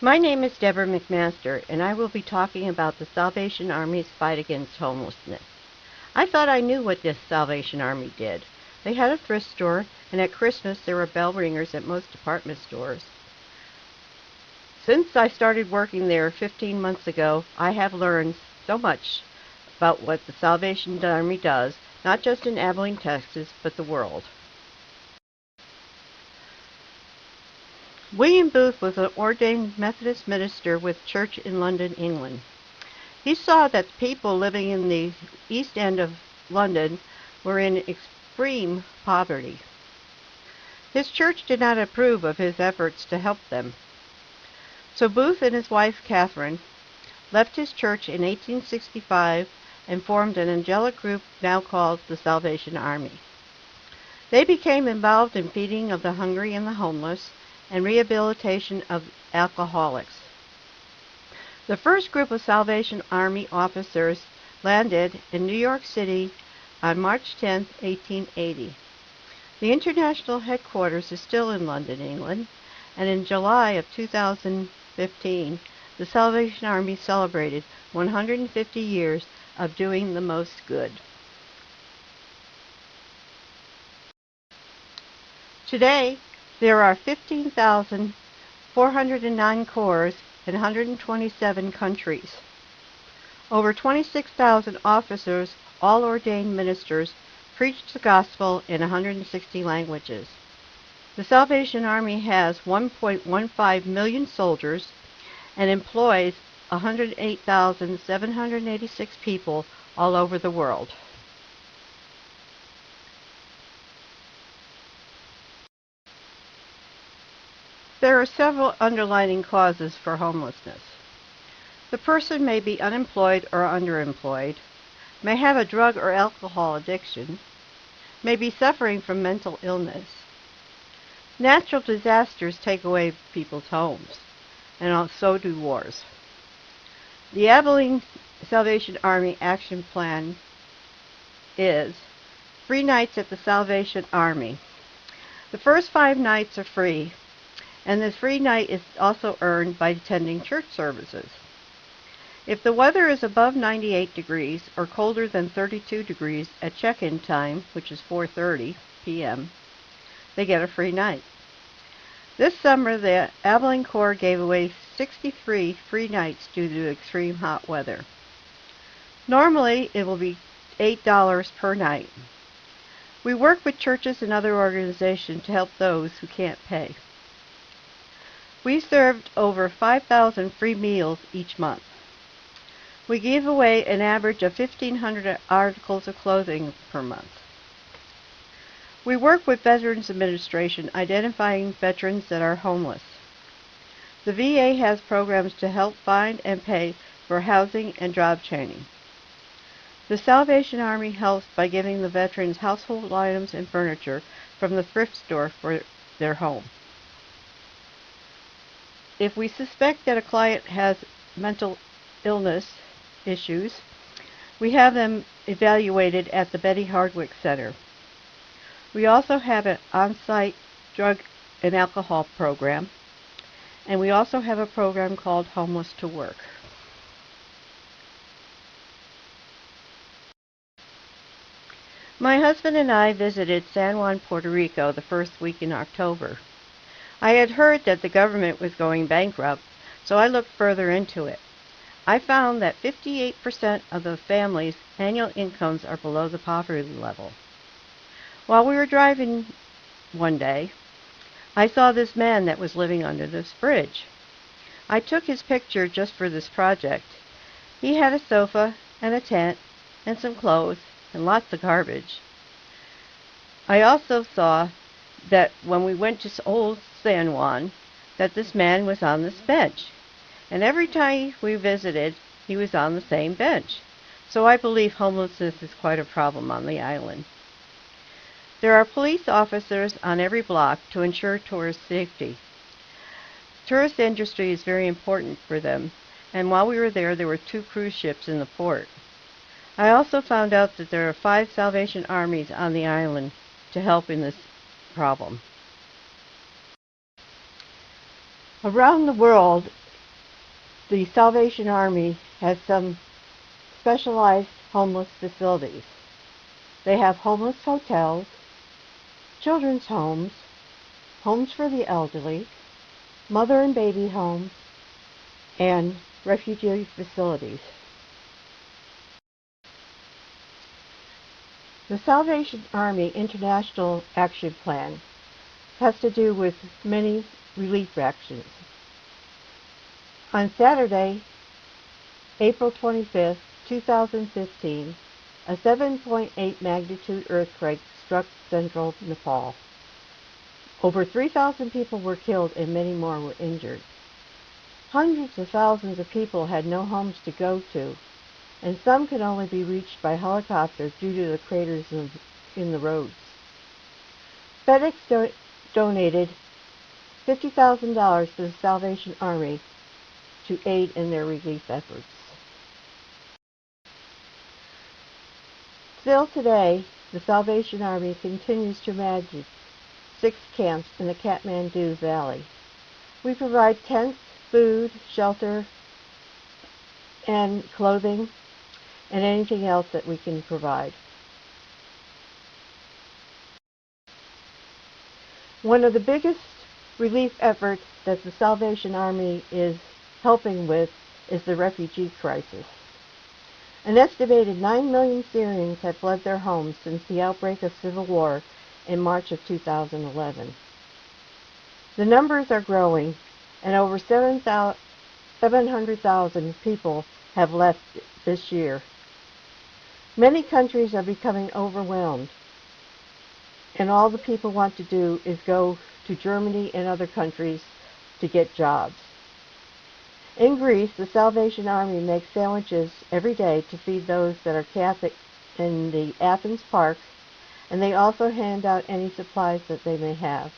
My name is Deborah McMaster, and I will be talking about the Salvation Army's fight against homelessness. I thought I knew what this Salvation Army did. They had a thrift store, and at Christmas there were bell ringers at most department stores. Since I started working there 15 months ago, I have learned so much about what the Salvation Army does, not just in Abilene, Texas, but the world. William Booth was an ordained Methodist minister with church in London, England. He saw that people living in the East End of London were in extreme poverty. His church did not approve of his efforts to help them. So Booth and his wife Catherine left his church in 1865 and formed an angelic group now called the Salvation Army. They became involved in feeding of the hungry and the homeless and rehabilitation of alcoholics. The first group of Salvation Army officers landed in New York City on March 10, 1880. The international headquarters is still in London, England, and in July of 2015, the Salvation Army celebrated 150 years of doing the most good. Today, there are 15,409 corps in 127 countries. Over 26,000 officers, all ordained ministers, preach the gospel in 160 languages. The Salvation Army has 1.15 million soldiers and employs 108,786 people all over the world. There are several underlying causes for homelessness. The person may be unemployed or underemployed, may have a drug or alcohol addiction, may be suffering from mental illness. Natural disasters take away people's homes, and so do wars. The Abilene Salvation Army Action Plan is free nights at the Salvation Army. The first 5 nights are free, and the free night is also earned by attending church services. If the weather is above 98 degrees or colder than 32 degrees at check-in time, which is 4:30 p.m., they get a free night. This summer, the Abilene Corps gave away 63 free nights due to extreme hot weather. Normally, it will be $8 per night. We work with churches and other organizations to help those who can't pay. We served over 5,000 free meals each month. We give away an average of 1,500 articles of clothing per month. We work with Veterans Administration identifying veterans that are homeless. The VA has programs to help find and pay for housing and job training. The Salvation Army helps by giving the veterans household items and furniture from the thrift store for their home. If we suspect that a client has mental illness issues, we have them evaluated at the Betty Hardwick Center. We also have an on-site drug and alcohol program, and we also have a program called Homeless to Work. My husband and I visited San Juan, Puerto Rico the first week in October. I had heard that the government was going bankrupt, so I looked further into it. I found that 58% of the families' annual incomes are below the poverty level. While we were driving one day, I saw this man that was living under this bridge. I took his picture just for this project. He had a sofa and a tent and some clothes and lots of garbage. I also saw that when we went to old San Juan, that this man was on this bench. And every time we visited, he was on the same bench. So I believe homelessness is quite a problem on the island. There are police officers on every block to ensure tourist safety. Tourist industry is very important for them, and while we were there were 2 cruise ships in the port. I also found out that there are 5 Salvation Armies on the island to help in this problem. Around the world, The Salvation Army has some specialized homeless facilities. They have homeless hotels, children's homes, homes for the elderly, mother and baby homes, and refugee facilities. The Salvation Army International Action Plan has to do with many relief actions. On Saturday, April 25th, 2015, a 7.8 magnitude earthquake struck central Nepal. Over 3,000 people were killed and many more were injured. Hundreds of thousands of people had no homes to go to, and some could only be reached by helicopter due to the craters in the roads. FedEx donated $50,000 to the Salvation Army to aid in their relief efforts. Still today, the Salvation Army continues to manage 6 camps in the Kathmandu Valley. We provide tents, food, shelter, and clothing, and anything else that we can provide. One of the biggest relief efforts that the Salvation Army is helping with is the refugee crisis. An estimated 9 million Syrians have fled their homes since the outbreak of civil war in March of 2011. The numbers are growing, and over 700,000 people have left this year. Many countries are becoming overwhelmed, and all the people want to do is go to Germany and other countries to get jobs. In Greece, the Salvation Army makes sandwiches every day to feed those that are Catholic in the Athens parks, and they also hand out any supplies that they may have.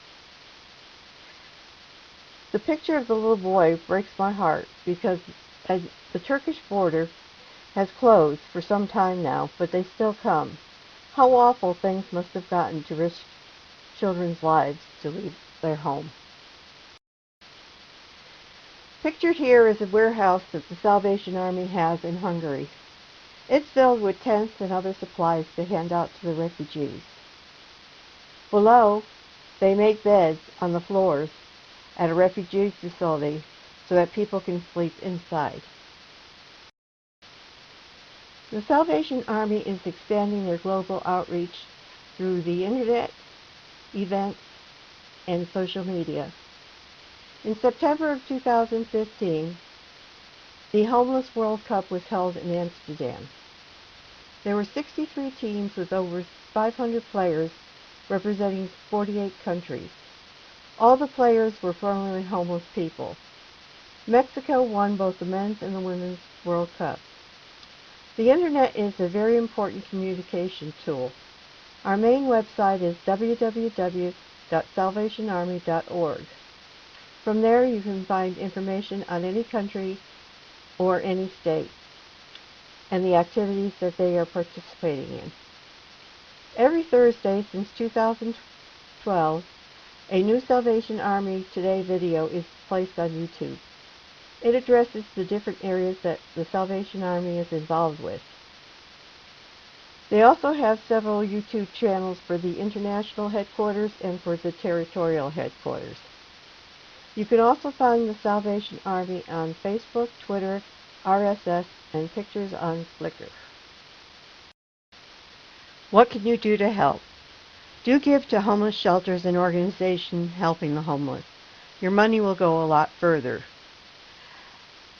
The picture of the little boy breaks my heart because the Turkish border has closed for some time now, but they still come. How awful things must have gotten to risk children's lives to leave their home. Pictured here is a warehouse that the Salvation Army has in Hungary. It's filled with tents and other supplies to hand out to the refugees. Below, they make beds on the floors at a refugee facility so that people can sleep inside. The Salvation Army is expanding their global outreach through the internet, events, and social media. In September of 2015, the Homeless World Cup was held in Amsterdam. There were 63 teams with over 500 players representing 48 countries. All the players were formerly homeless people. Mexico won both the men's and the women's World Cup. The Internet is a very important communication tool. Our main website is www.salvationarmy.org. From there you can find information on any country or any state and the activities that they are participating in. Every Thursday since 2012, a new Salvation Army Today video is placed on YouTube. It addresses the different areas that the Salvation Army is involved with. They also have several YouTube channels for the international headquarters and for the territorial headquarters. You can also find the Salvation Army on Facebook, Twitter, RSS, and pictures on Flickr. What can you do to help? Do give to homeless shelters and organizations helping the homeless. Your money will go a lot further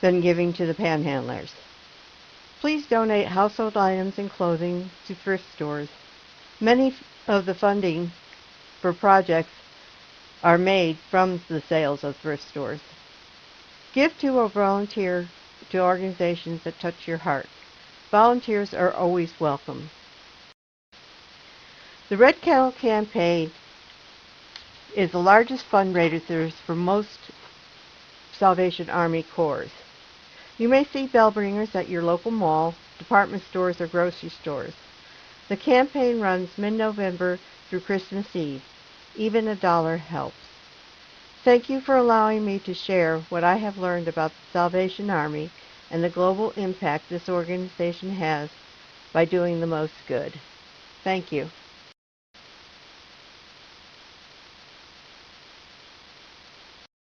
than giving to the panhandlers. Please donate household items and clothing to thrift stores. Many of the funding for projects are made from the sales of thrift stores. Give to or volunteer to organizations that touch your heart. Volunteers are always welcome. The Red Kettle Campaign is the largest fundraiser for most Salvation Army Corps. You may see bell ringers at your local mall, department stores, or grocery stores. The campaign runs mid-November through Christmas Eve. Even $1 helps. Thank you for allowing me to share what I have learned about the Salvation Army and the global impact this organization has by doing the most good. Thank you.